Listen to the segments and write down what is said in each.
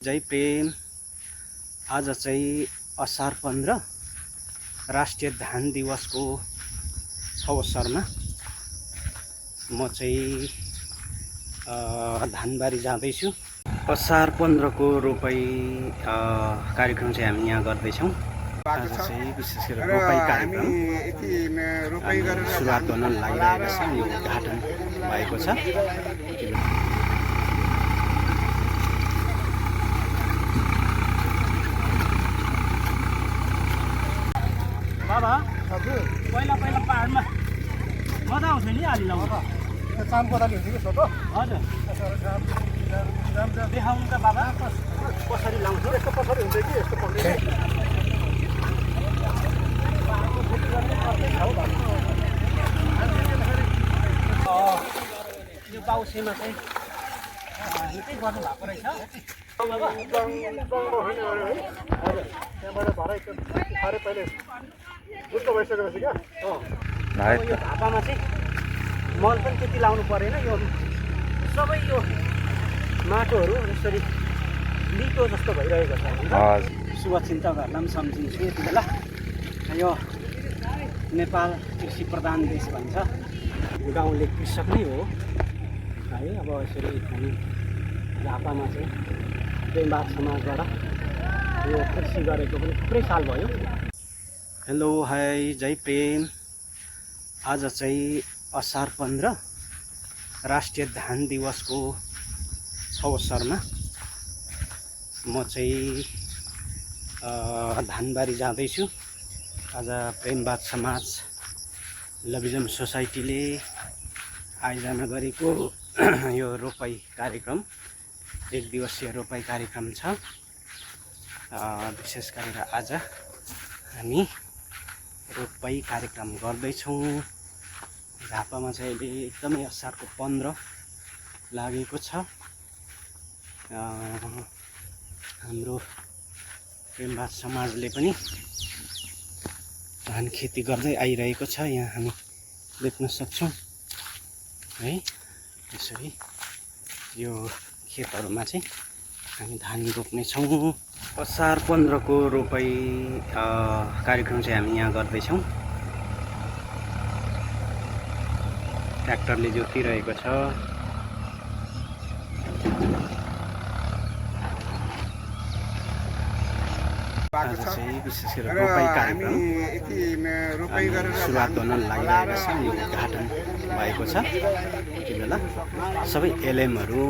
जय प्रेम। आज चाहिँ असार 15 राष्ट्रिय धान दिवसको अवसरमा म चाहिँ धानबारी जाँदैछु। असार 15 को रोपाई कार्यक्रम चाहिँ हामी यहाँ गर्दैछौँ। आज चाहिँ विशेष गरेर रोपाई कार्यक्रम सुरुवात गर्न लागिरहेको छ। यो उद्घाटन भएको छ। बाबा हजुर पहिला पहाडमा मजा आउँछ नि अलि लाउँदा काम कोदाली हुन्छ कि छोटो हजुर देखाउनु त बाबा कसरी लाउँछ यस्तो कसरी हुन्छ कि यस्तो पक्रिन्छ यो बाउसेमा चाहिँ निकै गर्नु भएको रहेछ बाबा त्यहाँबाट भराइ साह्रै पहिले बुझ्नु भइसकेको रहेछ क्या। यो ढापामा चाहिँ मल पनि त्यति लाउनु परेन। यो सबै यो माटोहरू यसरी लिटो जस्तो भइरहेको छ। शुभचिन्तकहरूलाई पनि सम्झिन्छु यति बेला। यो नेपाल कृषि प्रधान देश भन्छ। गाउँले कृषक नै हो है। अब यसरी हामी झापामा चाहिँ प्रेमबाद समाजबाट यो कृषि गरेको पनि थुप्रै साल भयो। हेलो हाई जय प्रेम। आज चाहिँ असार 15 राष्ट्रिय धान दिवसको अवसरमा म चाहिँ धानबारी जाँदैछु। आज प्रेमबाद समाज लभिजम सोसाइटीले आयोजना गरेको यो रोपाई कार्यक्रम 1 दिवसीय रोपाई कार्यक्रम छ। विशेष गरेर आज हामी रोपाई कार्यक्रम गर्दैछौँ। झापामा चाहिँ अहिले एकदमै असारको 15 लागेको छ। हाम्रो प्रेमबाद समाजले पनि धान खेती गर्दै आइरहेको छ। यहाँ हामी देख्न सक्छौँ है। यसरी यो खेतहरूमा चाहिँ हामी धान रोप्नेछौँ। असार 15 को रोपाई कार्यक्रम चाहिँ हामी यहाँ गर्दैछौँ। ट्र्याक्टरले जोतिरहेको छ। आज चाहिँ विशेष गरेर रोपाई कार्यक्रम सुरुवात गर्न लागिरहेको छ। यो उद्घाटन भएको छ। यति बेला सबै एलएमहरू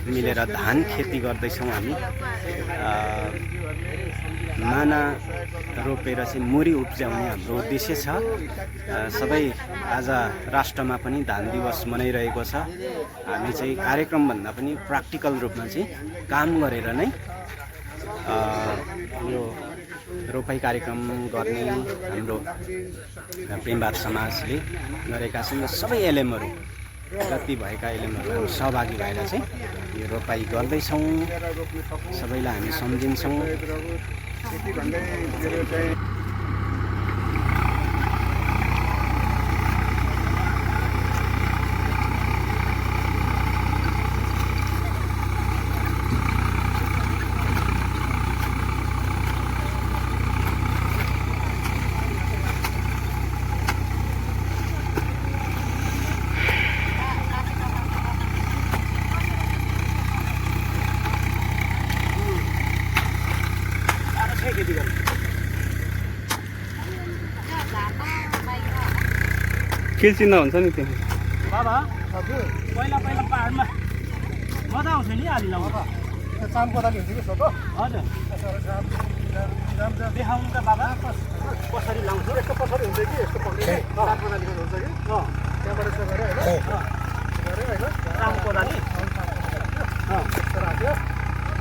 मिलेर धान खेती गर्दैछौँ हामी। माना रोपेर चाहिँ मुरी उब्जाउने हाम्रो उद्देश्य छ। सबै आज राष्ट्रमा पनि धान दिवस मनाइरहेको छ। हामी चाहिँ कार्यक्रमभन्दा पनि प्र्याक्टिकल रूपमा चाहिँ काम गरेर नै यो रोपाई कार्यक्रम गर्ने हाम्रो प्रेमबाद समाजले गरेका छन्। सबै एलएमहरू जति भएका एलएमहरू सहभागी भएर चाहिँ यो रोपाई गर्दैछौँ। सबैलाई हामी सम्झिन्छौँ। के चिन्ता हुन्छ नि त्यहाँ बाबा हजुर पहिला पहाडमा मजा आउँछ नि अलि लाउँदा काम कोदाली हुन्छ कि छोटो हजुर देखाउनु त बाबा कसरी लाउँछ यस्तो कसरी हुन्छ कि यस्तो पक्रिन्छ काम कोदाली हुन्छ कि त्यहाँबाट यसो गऱ्यो होइन काम कोदाली यस्तो राख्यो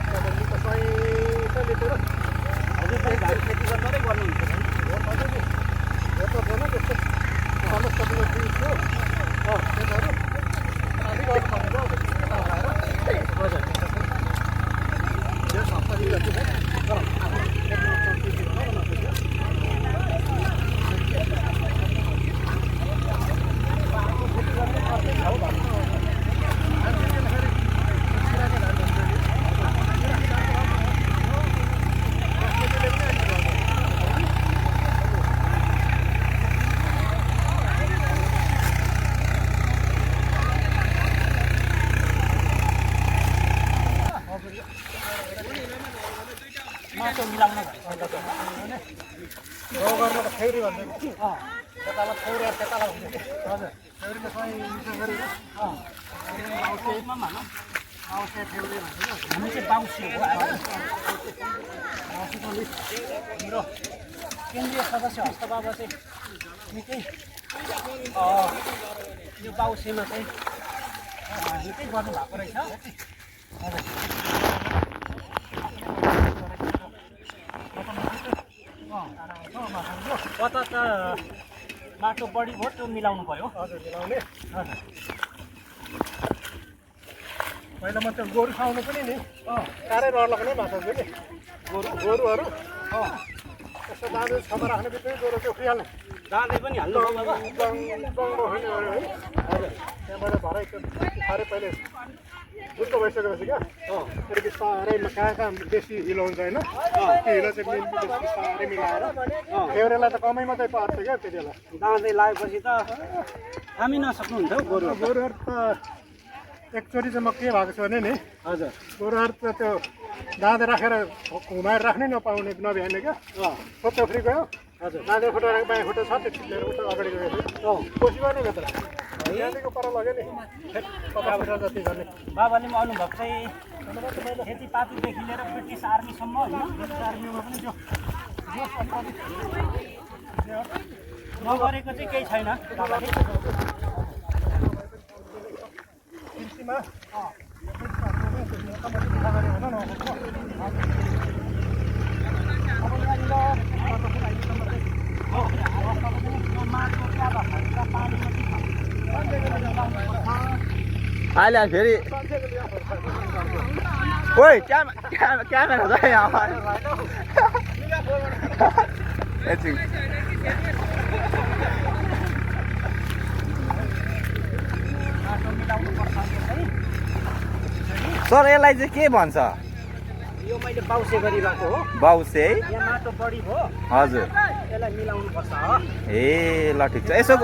त्यहाँबाट सही लिएर हजुर चाहिँ धान खेती गर्दै गर्नुहुन्छ त्यस्तो माटो मिलाउन गाउँ घरमा त खैरी भन्छ त्यतालाई खौरा त्यतालाई हुन्छ हजुर खैरीले सबै मिक्स गरेर बाउसे ठेउरे भन्छ हामी चाहिँ बाउसे हो हाम्रो केन्द्रीय सदस्य हस्तबाबा चाहिँ निकै यो बाउसेमा चाहिँ निकै गर्नुभएको रहेछ कता त माटो बढी भयो त्यो मिलाउनु पर्यो हजुर मिलाउने हजुर पहिला म त्यो गोरु खाउनु पनि नि साह्रै डर लाग्ने भएको थियो नि गोरुहरू यसो दाँदै छमा राख्ने बित्तिकै गोरु त्यो उफ्रिहाल्ने दाँदै पनि हाल्नु बाबा हजुर त्यहाँबाट भरै साह्रै पहिले दुःख भइसकेपछि क्या फेरि बिस्तारै कहाँ कहाँ बेसी हिलो हुन्छ होइन त्यो हिलो चाहिँ बिस्तारै मिलाएर एउटालाई त कमै मात्रै पार्छ क्या त्यति बेला दाँदै लगाएपछि त हामी नसक्नुहुन्थ्यो गोरुहरू त एकचोटि चाहिँ म के भएको छ भने नि हजुर गोरुहरू त त्यो दाँदै राखेर घुमाएर राख्नै नपाउने नभ्याउने क्या खोज्छ फ्री गयो हजुर दाँदै खुट्टा बायाँ खुट्टा छ त्यो छिलेर उता अगाडि गयो कोसी गर्ने भित्र यहाँदेखिको पर लग्यो नि जति गर्ने बाबाले पनि अनुभव चाहिँ खेतीपातीदेखि लिएर ब्रिटिस आर्मीसम्म होइन ब्रिटिस आर्मीमा पनि त्यो नगरेको चाहिँ केही छैन अहिले फेरि ओइ क्यामेरा छ यहाँ एकछिन सर यसलाई चाहिँ के भन्छ यो मैले बाउसे गरिरहेको हो बाउसे है यहाँ माटो बढी भयो हजुर यसलाई मिलाउनु पर्छ ए ल ठिक छ यसो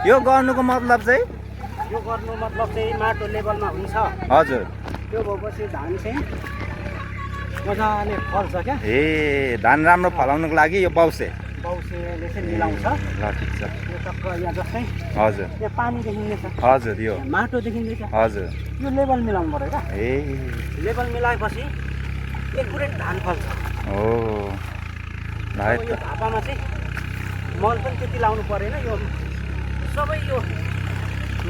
यो गर्नुको मतलब चाहिँ यो गर्नु मतलब चाहिँ माटो लेभलमा हुन्छ हजुर त्यो भएपछि धान चाहिँ मजाले फल्छ क्या ए धान राम्रो फलाउनुको लागि यो बाउसेले चाहिँ मिलाउँछ ल ठिक छ यो टक्क यहाँ जस्तै हजुर यहाँ पानी देखिँदैछ हजुर यो माटो देखिँदैछ हजुर यो लेभल मिलाउनु पर्यो क्या ए लेभल मिलाएपछि एकुरेट धान फल्छ ओ यो ढापामा चाहिँ मल पनि त्यति लाउनु परेन यो सबै यो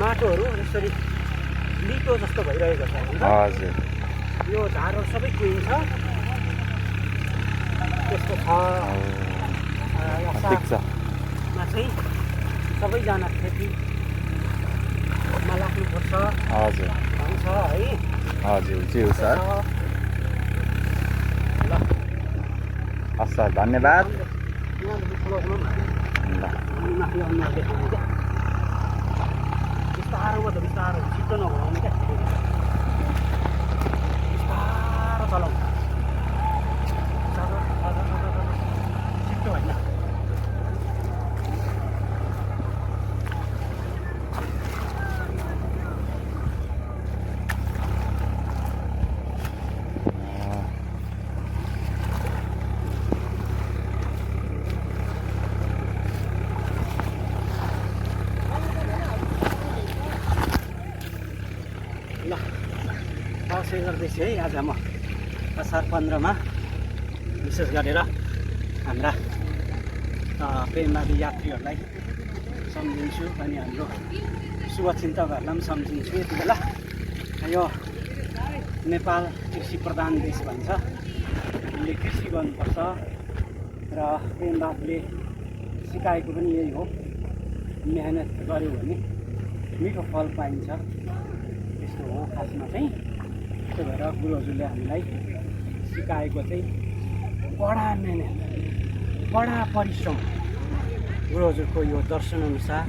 माटोहरू यसरी लिटो जस्तो भइरहेको छ हजुर यो झारहरू सबै कुहिन्छ त्यसको ठिक छ मा चाहिँ सबैजना खेतीमा लाग्नुपर्छ हजुर भन्छ है हजुर ज्यू सर ल हस् सर धन्यवाद ल माथि अनुहार देखाउने क्या बिस्तारो बिस्तारो छिट्टो नघुमाउने क्या बिस्तारो चलाउनु छिट्टो होइन ल बाउसे गर्दैछु है आज म असार 15मा विशेष गरेर हाम्रा प्रेमवादी यात्रीहरूलाई सम्झिन्छु अनि हाम्रो शुभचिन्तकहरूलाई पनि सम्झिन्छु यति बेला यो नेपाल कृषि प्रधान देश भन्छ हामीले कृषि गर्नुपर्छ र प्रेमवादले सिकाएको पनि यही हो मेहनत गऱ्यो भने मिठो फल पाइन्छ त्यस्तो हो खासमा चाहिँ त्यही भएर गुरुहरूले हामीलाई सिकाएको चाहिँ बडा मेहनत बडा परिश्रम गुरुहरुको यो दर्शनअनुसार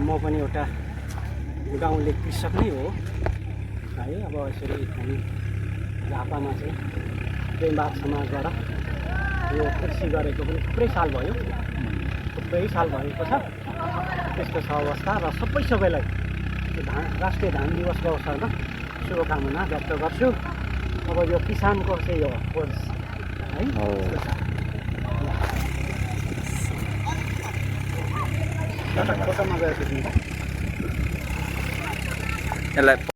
म पनि एउटा गाउँले कृषक नै हो है। अब यसरी हामी झापामा चाहिँ प्रेमवाद समाजबाट यो कृषि गरेको पनि थुप्रै साल भयो भएको छ। त्यस्तो छ अवस्था र सबैलाई राष्ट्रिय धान दिवसको अवसरमा शुभकामना व्यक्त गर्छु। अब यो किसानको चाहिँ यो फोर्स है हो। फोटोमा गएपछि यसलाई